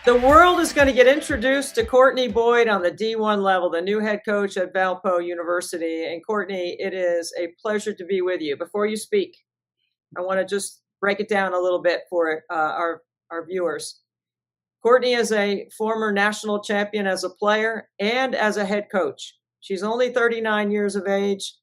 The world is going to get introduced to Courtney Boyd on the D1 level, the new head coach at Valpo University. And Courtney, it is a pleasure to be with you. Before you speak, I want to just break it down a little bit for our viewers. Courtney is a former national champion as a player and as a head coach. She's only 39 years of age.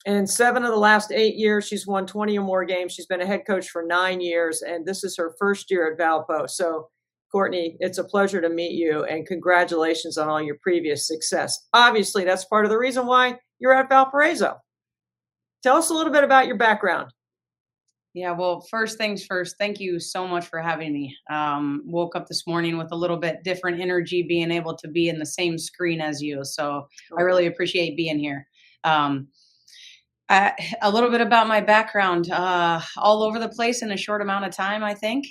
In 7 of the last 8 years, she's won 20 or more games. She's been a head coach for 9 years, and this is her first year at Valpo. So, Courtney, it's a pleasure to meet you, and congratulations on all your previous success. Obviously, that's part of the reason why you're at Valparaiso. Tell us a little bit about your background. Yeah, well, first things first, thank you so much for having me. Woke up this morning with a little bit different energy, being able to be in the same screen as you. So I really appreciate being here. A little bit about my background, all over the place in a short amount of time, I think.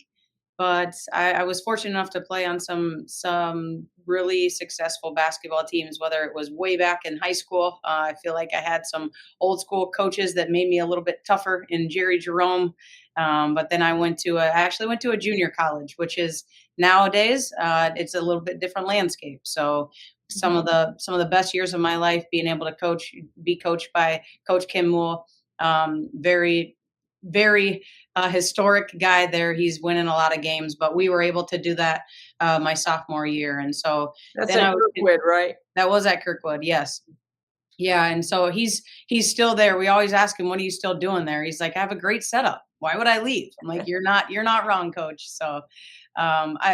But I was fortunate enough to play on some really successful basketball teams, whether it was way back in high school. I feel like I had some old school coaches that made me a little bit tougher in Jerry Jerome. But then I actually went to a junior college, which is nowadays it's a little bit different landscape. So some of the best years of my life being able to be coached by Coach Kim Moore, very historic guy there. He's winning a lot of games, but we were able to do that my sophomore year. And so that's at Kirkwood, right? That was at Kirkwood, yes. Yeah, and so he's still there. We always ask him, "What are you still doing there?" He's like, "I have a great setup. Why would I leave?" I'm like, "You're not wrong, coach." So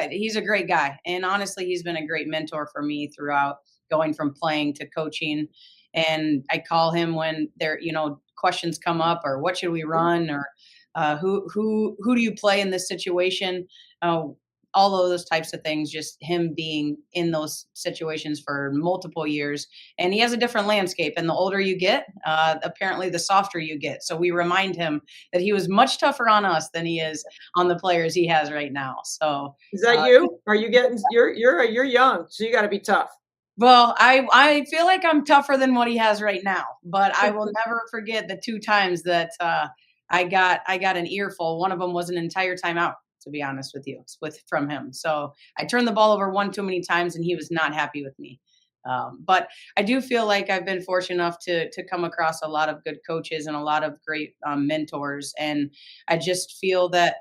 he's a great guy, and honestly, he's been a great mentor for me throughout going from playing to coaching. And I call him when there, questions come up, or what should we run, or who do you play in this situation? All of those types of things, just him being in those situations for multiple years. And he has a different landscape. And the older you get, apparently the softer you get. So we remind him that he was much tougher on us than he is on the players he has right now. So is that you? Are you you're young, so you got to be tough. Well, I feel like I'm tougher than what he has right now, but I will never forget the 2 times that I got an earful. One of them was an entire timeout, to be honest with you, from him. So I turned the ball over one too many times, and he was not happy with me. But I do feel like I've been fortunate enough to come across a lot of good coaches and a lot of great mentors, and I just feel that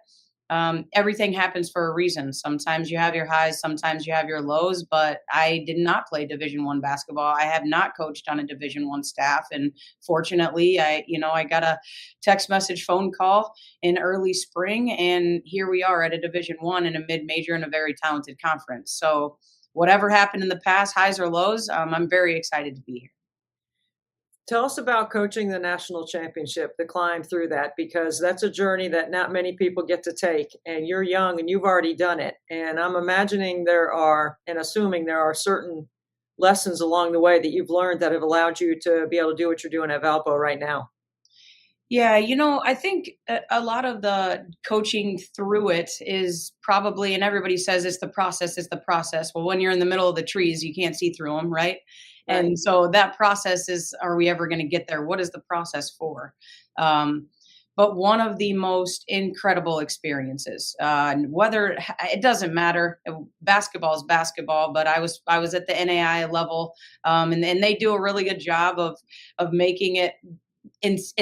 everything happens for a reason. Sometimes you have your highs, sometimes you have your lows, but I did not play Division I basketball. I have not coached on a Division I staff. And fortunately, I got a text message phone call in early spring, and here we are at a Division I in a mid-major in a very talented conference. So whatever happened in the past, highs or lows, I'm very excited to be here. Tell us about coaching the national championship, the climb through that, because that's a journey that not many people get to take. And you're young and you've already done it. And I'm imagining assuming there are certain lessons along the way that you've learned that have allowed you to be able to do what you're doing at Valpo right now. Yeah, I think a lot of the coaching through it is probably, and everybody says it's the process. Well, when you're in the middle of the trees, you can't see through them, right? And so that process is, are we ever going to get there? What is the process for? But one of the most incredible experiences, whether it doesn't matter, basketball is basketball, but I was at the NAI level, and they do a really good job of making it as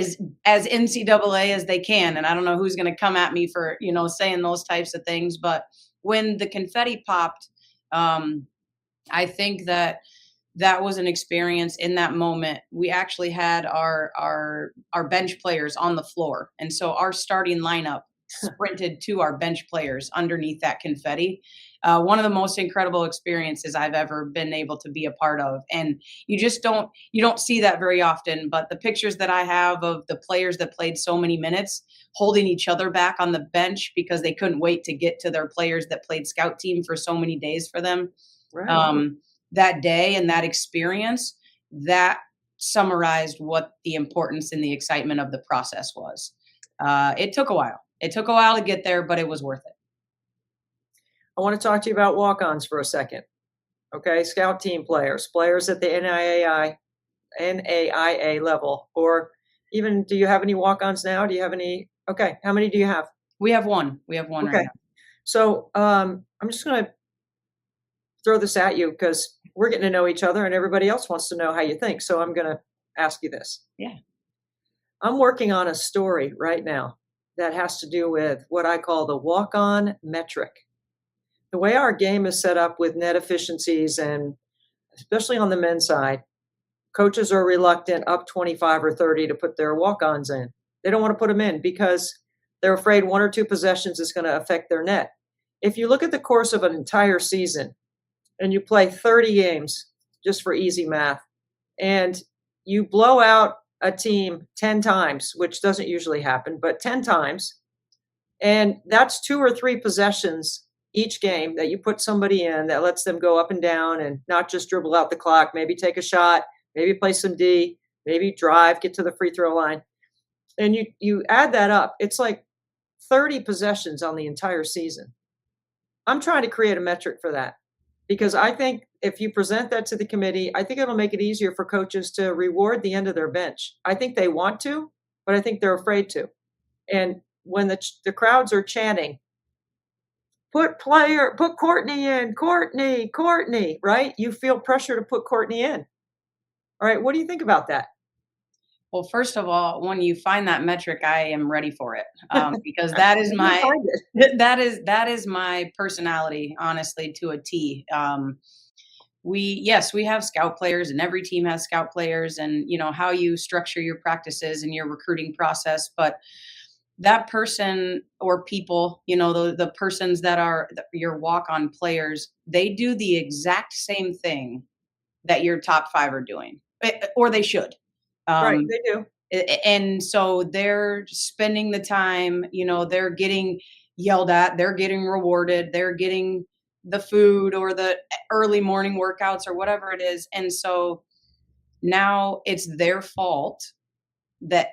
NCAA as they can. And I don't know who's going to come at me for, saying those types of things, but when the confetti popped, I think that was an experience. In that moment, we actually had our bench players on the floor. And so our starting lineup sprinted to our bench players underneath that confetti. One of the most incredible experiences I've ever been able to be a part of. And you don't see that very often, but the pictures that I have of the players that played so many minutes holding each other back on the bench because they couldn't wait to get to their players that played scout team for so many days for them. Right. That day and that experience, that summarized what the importance and the excitement of the process was. It took a while. It took a while to get there, but it was worth it. I want to talk to you about walk-ons for a second. Okay, scout team players at the NAIA level, or even, do you have any walk-ons now? Do you have any? Okay, how many do you have? We have one. We have one right now. So I'm just going to throw this at you because we're getting to know each other and everybody else wants to know how you think. So I'm going to ask you this. Yeah. I'm working on a story right now that has to do with what I call the walk-on metric. The way our game is set up with net efficiencies, and especially on the men's side, coaches are reluctant up 25 or 30 to put their walk-ons in. They don't want to put them in because they're afraid one or two possessions is going to affect their net. If you look at the course of an entire season and you play 30 games, just for easy math, and you blow out a team 10 times, which doesn't usually happen, but 10 times, and that's 2 or 3 possessions each game that you put somebody in that lets them go up and down and not just dribble out the clock, maybe take a shot, maybe play some D, maybe drive, get to the free throw line. And you add that up, it's like 30 possessions on the entire season. I'm trying to create a metric for that because I think if you present that to the committee, I think it'll make it easier for coaches to reward the end of their bench. I think they want to, but I think they're afraid to. And when the crowds are chanting, put Courtney in, Courtney, right? You feel pressure to put Courtney in. All right, what do you think about that? Well, first of all, when you find that metric, I am ready for it because that is that is my personality, honestly, to a T. We have scout players, and every team has scout players, and you know how you structure your practices and your recruiting process. But that person or people, you know, the persons that are your walk-on players, they do the exact same thing that your top 5 are doing, or they should. Right, they do. And so they're spending the time, you know, they're getting yelled at, they're getting rewarded, they're getting the food or the early morning workouts or whatever it is. And so now it's their fault that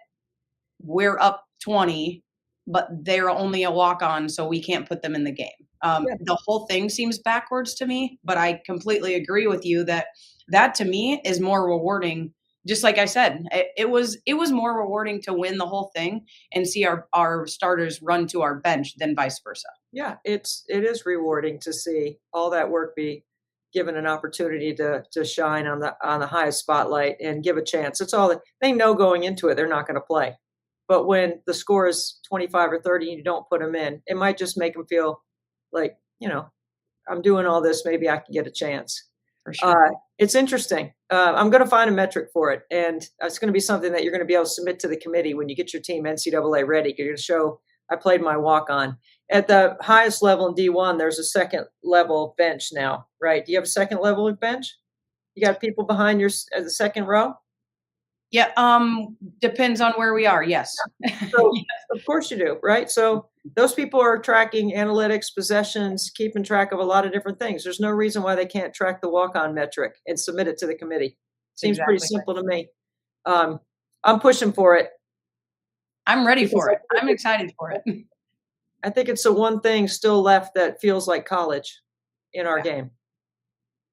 we're up 20, but they're only a walk-on, so we can't put them in the game. The whole thing seems backwards to me, but I completely agree with you that to me is more rewarding. Just like I said, it was more rewarding to win the whole thing and see our starters run to our bench than vice versa. Yeah, it is rewarding to see all that work be given an opportunity to shine on the highest spotlight and give a chance. It's all that they know going into it, they're not going to play. But when the score is 25 or 30 and you don't put them in, it might just make them feel like, you know, I'm doing all this, maybe I can get a chance. For sure. It's interesting. I'm going to find a metric for it. And it's going to be something that you're going to be able to submit to the committee when you get your team NCAA ready. You're going to show I played my walk on. At the highest level in D1, there's a second level bench now, right? Do you have a second level bench? You got people behind the second row? Yeah, depends on where we are, yes. So, of course you do, right? So those people are tracking analytics, possessions, keeping track of a lot of different things. There's no reason why they can't track the walk-on metric and submit it to the committee. Seems pretty simple to me. I'm pushing for it. I'm ready for it. I'm excited for it. I think it's the one thing still left that feels like college in our game.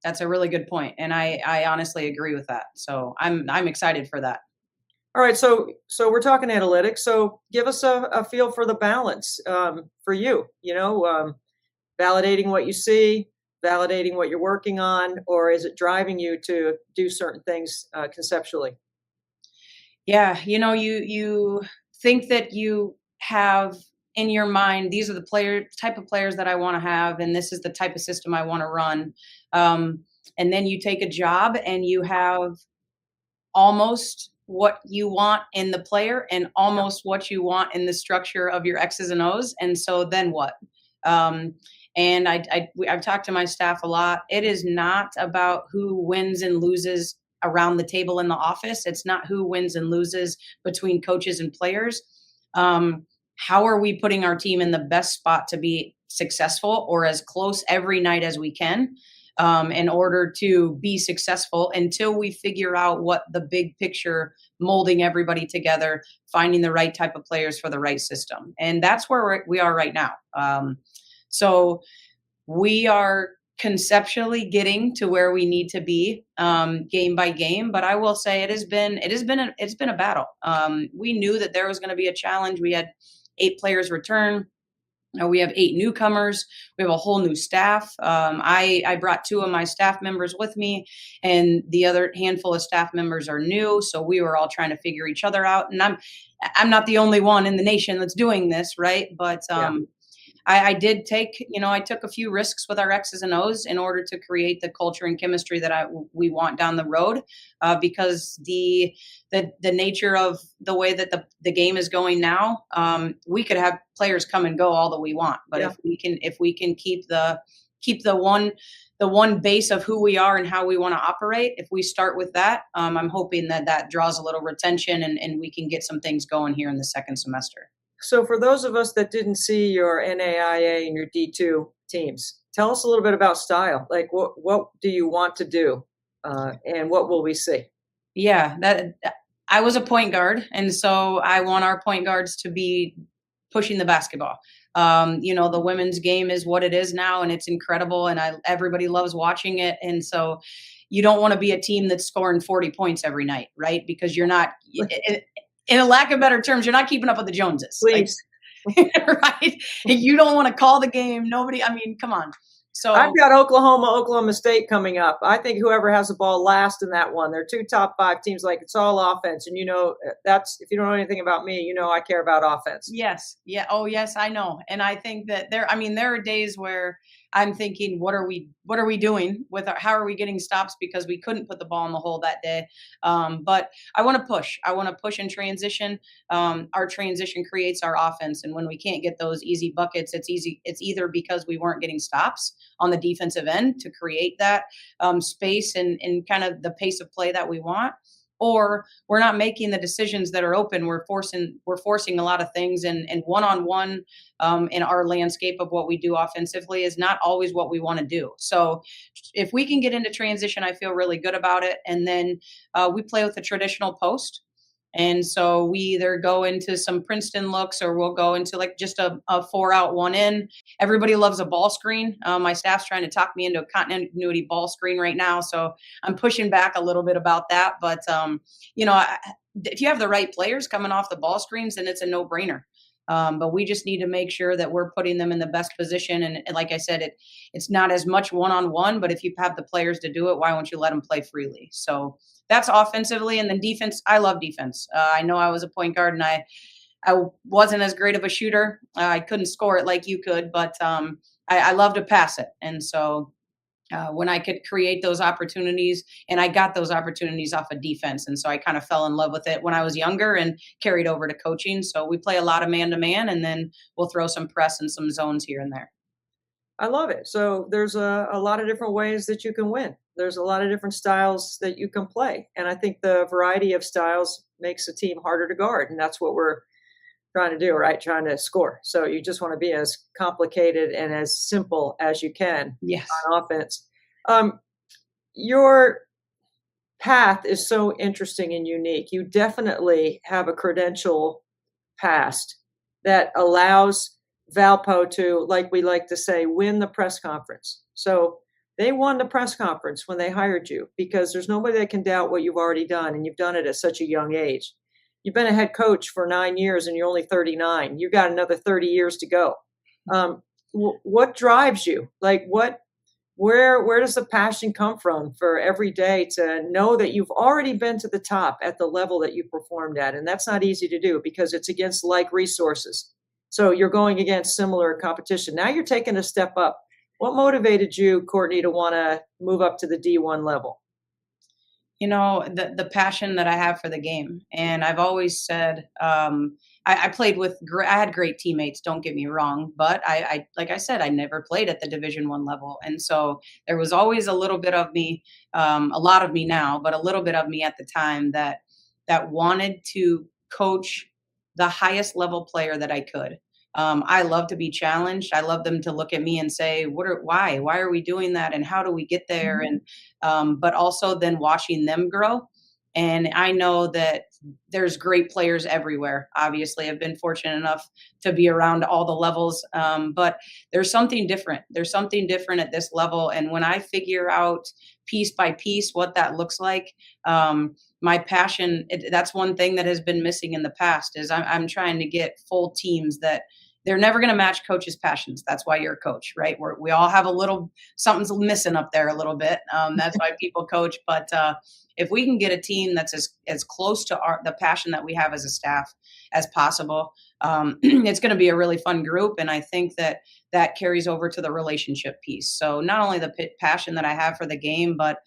That's a really good point, and I honestly agree with that. So I'm excited for that. All right, so we're talking analytics. So give us a feel for the balance for you. You know, validating what you see, validating what you're working on, or is it driving you to do certain things conceptually? Yeah, you know, you think that you have in your mind, these are the type of players that I want to have, and this is the type of system I want to run. And then you take a job and you have almost what you want in the player and almost what you want in the structure of your X's and O's. And so then what? And I've talked to my staff a lot. It is not about who wins and loses around the table in the office. It's not who wins and loses between coaches and players. How are we putting our team in the best spot to be successful or as close every night as we can in order to be successful until we figure out what the big picture, molding everybody together, finding the right type of players for the right system. And that's where we are right now. So we are conceptually getting to where we need to be game by game. But I will say it's been a battle. We knew that there was going to be a challenge. We had 8 players return. We have 8 newcomers. We have a whole new staff. I brought 2 of my staff members with me, and the other handful of staff members are new. So we were all trying to figure each other out. And I'm not the only one in the nation that's doing this, right? But Yeah. I did take, I took a few risks with our X's and O's in order to create the culture and chemistry that we want down the road, because the nature of the way that the game is going now, we could have players come and go all that we want, but Yeah. if we can keep the one base of who we are and how we want to operate, if we start with that, I'm hoping that draws a little retention, and we can get some things going here in the second semester. So for those of us that didn't see your NAIA and your D2 teams, tell us a little bit about style. Like what do you want to do, and what will we see? Yeah, that I was a point guard, and so I want our point guards to be pushing the basketball. The women's game is what it is now, and it's incredible, and everybody loves watching it. And so you don't want to be a team that's scoring 40 points every night, right? Because you're not, in a lack of better terms, you're not keeping up with the Joneses. Please. Right? You don't want to call the game. Nobody, I mean, come on. So I've got Oklahoma State coming up. I think whoever has the ball last in that one, they're 2 top 5 teams. Like, it's all offense. And that's, if you don't know anything about me, I care about offense. Yes. Yeah. Oh, yes, I know. And I think that there are days where I'm thinking, what are we doing with how are we getting stops, because we couldn't put the ball in the hole that day. But I want to push. I want to push in transition. Our transition creates our offense. And when we can't get those easy buckets, it's either because we weren't getting stops on the defensive end to create that space and kind of the pace of play that we want, or we're not making the decisions that are open. We're forcing a lot of things, and one-on-one in our landscape of what we do offensively is not always what we want to do. So if we can get into transition, I feel really good about it. And then we play with the traditional post. And so we either go into some Princeton looks, or we'll go into like just a 4 out, 1 in. Everybody loves a ball screen. My staff's trying to talk me into a continuity ball screen right now. So I'm pushing back a little bit about that. But, if you have the right players coming off the ball screens, then it's a no-brainer. But we just need to make sure that we're putting them in the best position. And like I said, it's not as much one-on-one, but if you have the players to do it, why won't you let them play freely? So that's offensively. And then defense, I love defense. I know I was a point guard, and I wasn't as great of a shooter. I couldn't score it like you could, but I love to pass it. And so when I could create those opportunities, and I got those opportunities off of defense. And so I kind of fell in love with it when I was younger and carried over to coaching. So we play a lot of man-to-man, and then we'll throw some press and some zones here and there. I love it. So there's a lot of different ways that you can win. There's a lot of different styles that you can play. And I think the variety of styles makes a team harder to guard. And that's what we're trying to do, right? Trying to score. So you just want to be as complicated and as simple as you can Yes. on offense. Your path is so interesting and unique. You definitely have a credential past that allows Valpo to, like we like to say, win the press conference. So they won the press conference when they hired you, because there's nobody that can doubt what you've already done, and you've done it at such a young age. You've been a head coach for 9 years, and you're only 39. You've got another 30 years to go. What drives you? Like, where does the passion come from for every day to know that you've already been to the top at the level that you performed at? And that's not easy to do, because it's against like resources. So you're going against similar competition. Now you're taking a step up. What motivated you, Courtney, to want to move up to the D1 level? The passion that I have for the game. And I've always said, I played I had great teammates, don't get me wrong, but I like I said, I never played at the Division I level. And so there was always a little bit of me, a lot of me now, but a little bit of me at the time that wanted to coach the highest level player that I could. I love to be challenged. I love them to look at me and say, why are we doing that? And how do we get there? And, but also then watching them grow. And I know that there's great players everywhere. Obviously, I've been fortunate enough to be around all the levels. But there's something different. There's something different at this level. And when I figure out piece by piece what that looks like, my passion, that's one thing that has been missing in the past, is I'm trying to get full teams that they're never going to match coaches' passions. That's why you're a coach, right? We all have a little, something's missing up there a little bit. That's why people coach. But if we can get a team that's as close to the passion that we have as a staff as possible, it's going to be a really fun group. And I think that carries over to the relationship piece. So not only the passion that I have for the game, but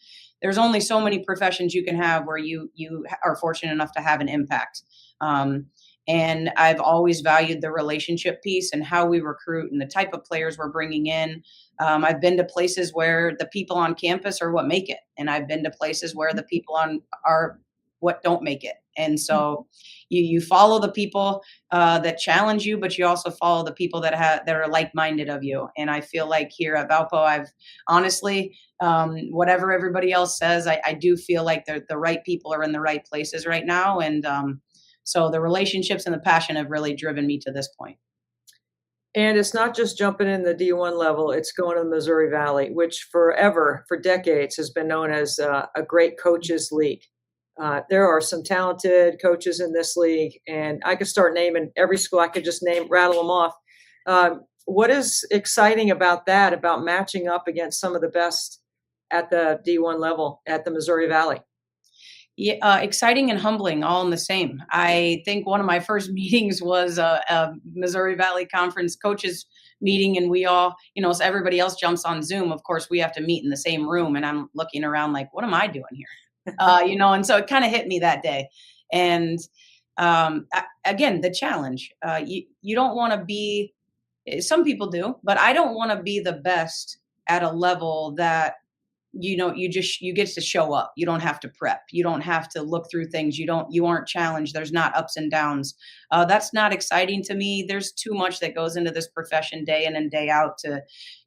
there's only so many professions you can have where you are fortunate enough to have an impact. And I've always valued the relationship piece and how we recruit and the type of players we're bringing in. I've been to places where the people on campus are what make it. And I've been to places where the people are what don't make it. And so you follow the people that challenge you, but you also follow the people that are like-minded of you. And I feel like here at Valpo, I've honestly, whatever everybody else says, I do feel like the right people are in the right places right now. And so the relationships and the passion have really driven me to this point. And it's not just jumping in the D1 level, it's going to the Missouri Valley, which for decades, has been known as a great coaches league. There are some talented coaches in this league, and I could start naming every school. I could just rattle them off. What is exciting about that, about matching up against some of the best at the D1 level at the Missouri Valley? Yeah, exciting and humbling all in the same. I think one of my first meetings was a Missouri Valley Conference coaches meeting, and we all, so everybody else jumps on Zoom. Of course, we have to meet in the same room, and I'm looking around like, what am I doing here? And so it kind of hit me that day. And again, the challenge, you don't want to be, some people do, but I don't want to be the best at a level that you get to show up. You don't have to prep. You don't have to look through things. You aren't challenged. There's not ups and downs. That's not exciting to me. There's too much that goes into this profession day in and day out to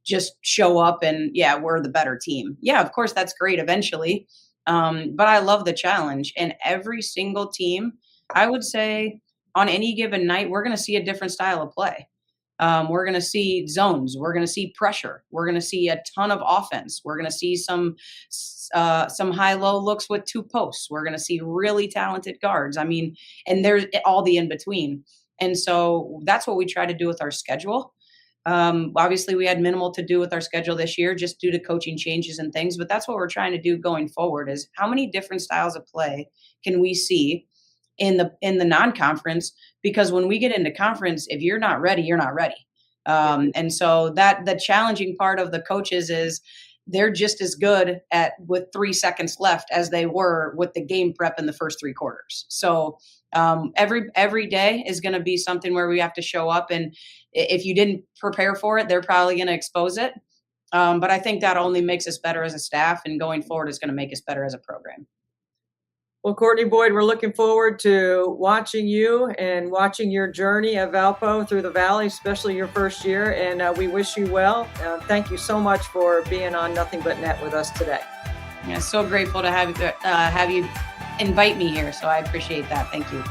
just show up and we're the better team. Yeah, of course that's great eventually. But I love the challenge, and every single team, I would say on any given night, we're going to see a different style of play. We're going to see zones. We're going to see pressure. We're going to see a ton of offense. We're going to see some high-low looks with two posts. We're going to see really talented guards. And there's all the in between. And so that's what we try to do with our schedule. Obviously, we had minimal to do with our schedule this year just due to coaching changes and things. But that's what we're trying to do going forward is how many different styles of play can we see in the non-conference, because when we get into conference, if you're not ready, you're not ready. And so that the challenging part of the coaches is they're just as good with 3 seconds left as they were with the game prep in the first 3 quarters. So every day is going to be something where we have to show up, and if you didn't prepare for it, they're probably going to expose it. But I think that only makes us better as a staff, and going forward is going to make us better as a program. Well, Courtney Boyd, we're looking forward to watching you and watching your journey at Valpo through the Valley, especially your first year. And we wish you well. Thank you so much for being on Nothing But Net with us today. Yeah, so grateful to have you invite me here. So I appreciate that. Thank you.